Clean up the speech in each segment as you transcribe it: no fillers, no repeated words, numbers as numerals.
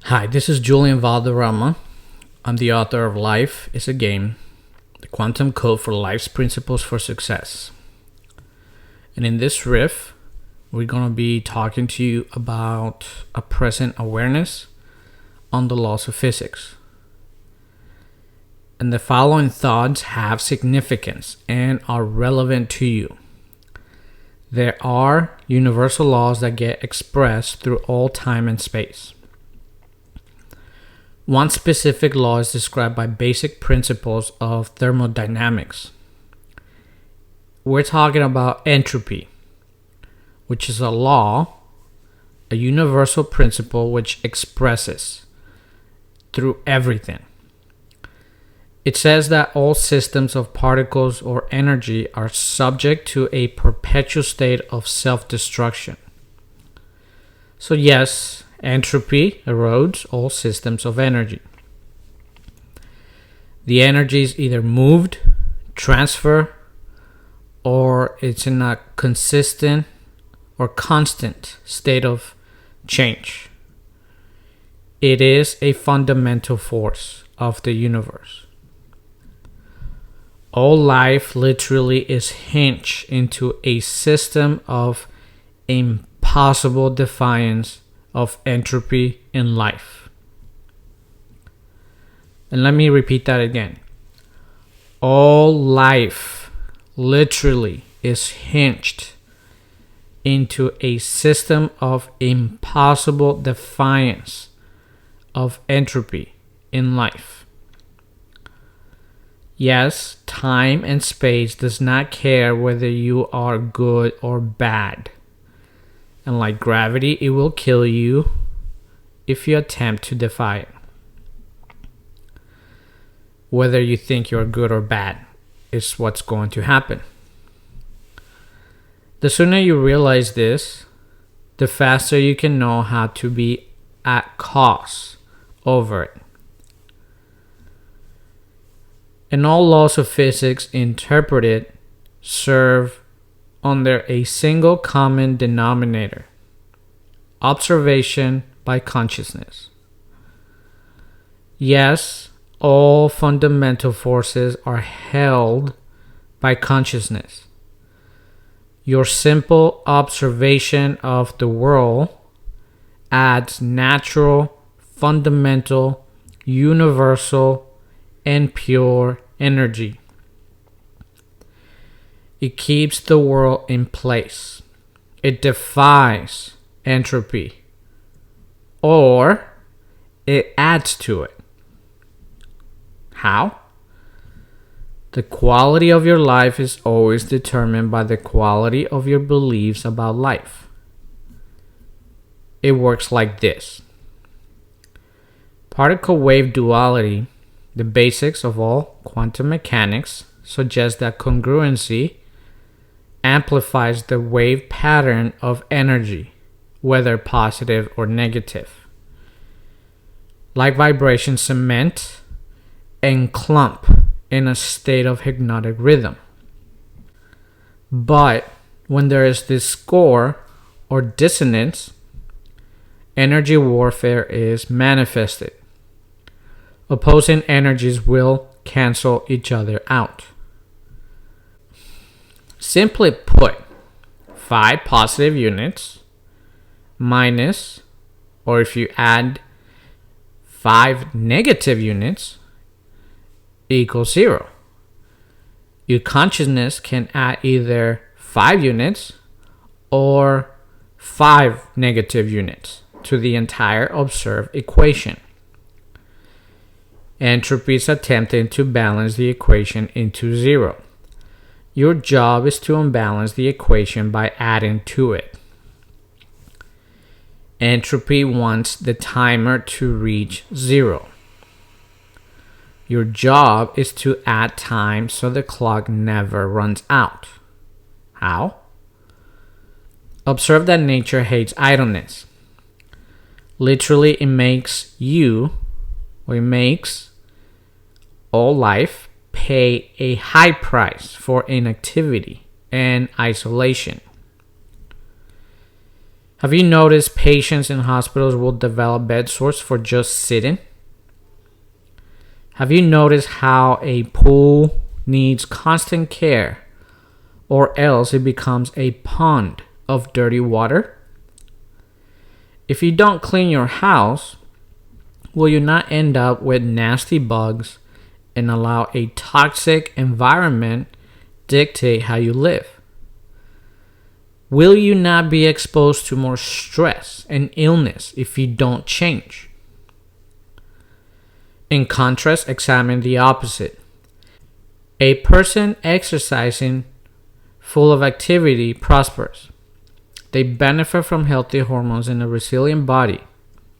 Hi, this is Julian Valderrama. I'm the author of Life is a Game, the Quantum Code for Life's Principles for Success. And in this riff, we're going to be talking to you about a present awareness on the laws of physics. And the following thoughts have significance and are relevant to you. There are universal laws that get expressed through all time and space. One specific law is described by basic principles of thermodynamics. We're talking about entropy, which is a law, a universal principle which expresses through everything. It says that all systems of particles or energy are subject to a perpetual state of self-destruction. So yes, entropy erodes all systems of energy. The energy is either moved, transferred, or it's in a consistent or constant state of change. It is a fundamental force of the universe. All life literally is hinged into a system of impossible defiance of entropy in life. And let me repeat that again. All life literally is hinged into a system of impossible defiance of entropy in life. Yes, time and space does not care whether you are good or bad. And like gravity, it will kill you if you attempt to defy it. Whether you think you're good or bad is what's going to happen. The sooner you realize this, the faster you can know how to be at cause over it. And all laws of physics interpreted serve under a single common denominator: observation by consciousness. Yes, all fundamental forces are held by consciousness. Your simple observation of the world adds natural, fundamental, universal, and pure energy. It keeps the world in place. It defies entropy, or it adds to it. How? The quality of your life is always determined by the quality of your beliefs about life. It works like this. Particle-wave duality, the basics of all quantum mechanics, suggests that congruency amplifies the wave pattern of energy, whether positive or negative. Like vibrations cement and clump in a state of hypnotic rhythm. But when there is discord or dissonance, energy warfare is manifested. Opposing energies will cancel each other out. Simply put, 5 positive units minus, or if you add 5 negative units, equals 0. Your consciousness can add either 5 units or 5 negative units to the entire observed equation. Entropy is attempting to balance the equation into 0. Your job is to unbalance the equation by adding to it. Entropy wants the timer to reach 0. Your job is to add time so the clock never runs out. How? Observe that nature hates idleness. Literally, it makes all life pay a high price for inactivity and isolation. Have you noticed patients in hospitals will develop bed sores for just sitting? Have you noticed how a pool needs constant care, or else it becomes a pond of dirty water? If you don't clean your house, will you not end up with nasty bugs and allow a toxic environment dictate how you live? Will you not be exposed to more stress and illness if you don't change? In contrast, examine the opposite. A person exercising full of activity prospers. They benefit from healthy hormones, and a resilient body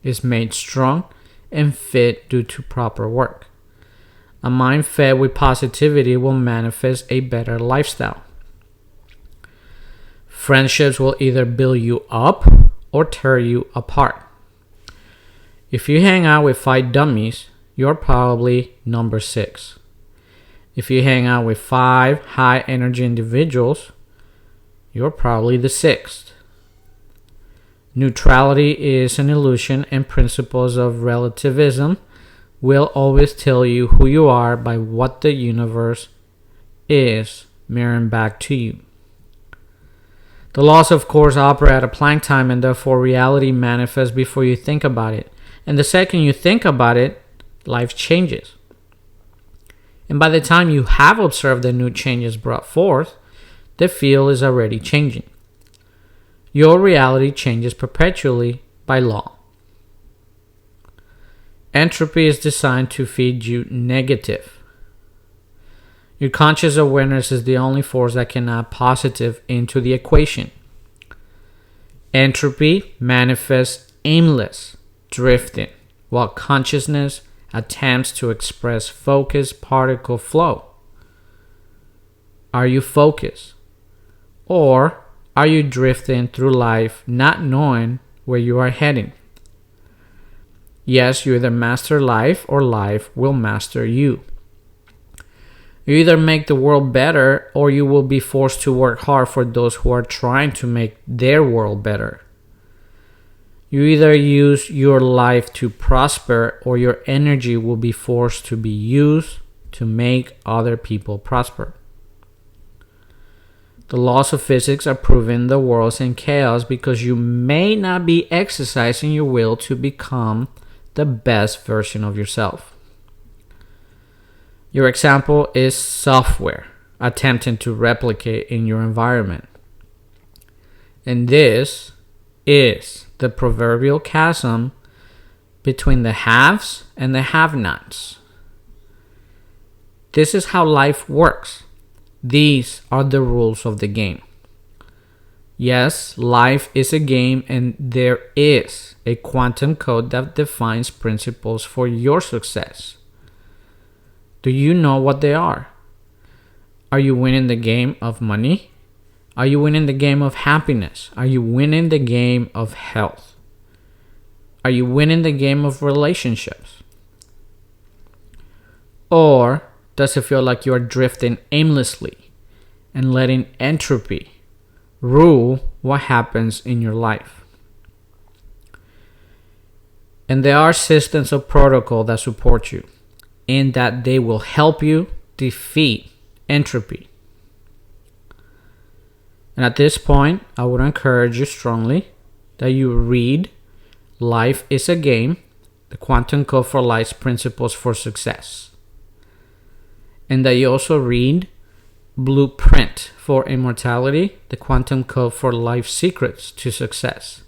is made strong and fit due to proper work. A mind fed with positivity will manifest a better lifestyle. Friendships will either build you up or tear you apart. If you hang out with 5 dummies, you're probably number 6. If you hang out with 5 high energy individuals, you're probably the 6th. Neutrality is an illusion, and principles of relativism will always tell you who you are by what the universe is mirroring back to you. The laws, of course, operate at a Planck time, and therefore reality manifests before you think about it. And the second you think about it, life changes. And by the time you have observed the new changes brought forth, the field is already changing. Your reality changes perpetually by law. Entropy is designed to feed you negative. Your conscious awareness is the only force that can add positive into the equation. Entropy manifests aimless drifting, while consciousness attempts to express focused particle flow. Are you focused? Or are you drifting through life not knowing where you are heading? Yes, you either master life or life will master you. You either make the world better or you will be forced to work hard for those who are trying to make their world better. You either use your life to prosper or your energy will be forced to be used to make other people prosper. The laws of physics are proving the world's in chaos because you may not be exercising your will to become the best version of yourself. Your example is software attempting to replicate in your environment. And this is the proverbial chasm between the haves and the have-nots. This is how life works. These are the rules of the game. Yes, life is a game, and there is a quantum code that defines principles for your success. Do you know what they are? Are you winning the game of money? Are you winning the game of happiness? Are you winning the game of health? Are you winning the game of relationships? Or does it feel like you are drifting aimlessly and letting entropy rule what happens in your life? And there are systems of protocol that support you, in that they will help you defeat entropy. And at this point, I would encourage you strongly that you read Life is a Game, the Quantum Code for Life's Principles for Success. And that you also read Blueprint for Immortality, the Quantum Code for Life's Secrets to Success,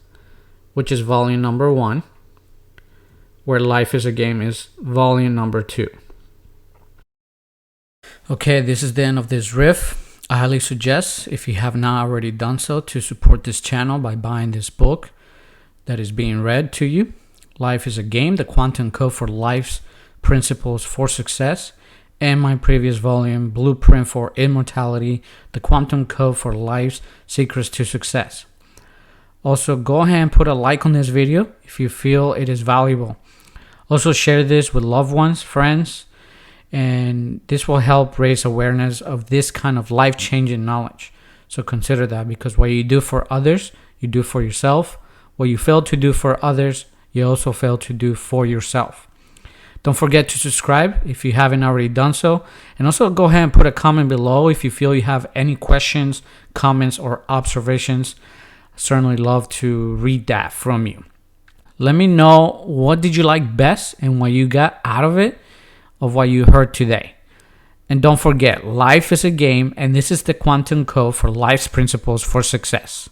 which is volume number 1, where Life is a Game is volume number 2. Okay, this is the end of this riff. I highly suggest, if you have not already done so, to support this channel by buying this book that is being read to you. Life is a Game, the Quantum Code for Life's Principles for Success, and my previous volume, Blueprint for Immortality, the Quantum Code for Life's Secrets to Success. Also, go ahead and put a like on this video if you feel it is valuable. Also, share this with loved ones, friends, and this will help raise awareness of this kind of life-changing knowledge. So consider that, because what you do for others, you do for yourself. What you fail to do for others, you also fail to do for yourself. Don't forget to subscribe if you haven't already done so. And also go ahead and put a comment below if you feel you have any questions, comments, or observations. I certainly love to read that from you. Let me know, what did you like best and what you got out of it, of what you heard today. And don't forget, life is a game, and this is the quantum code for life's principles for success.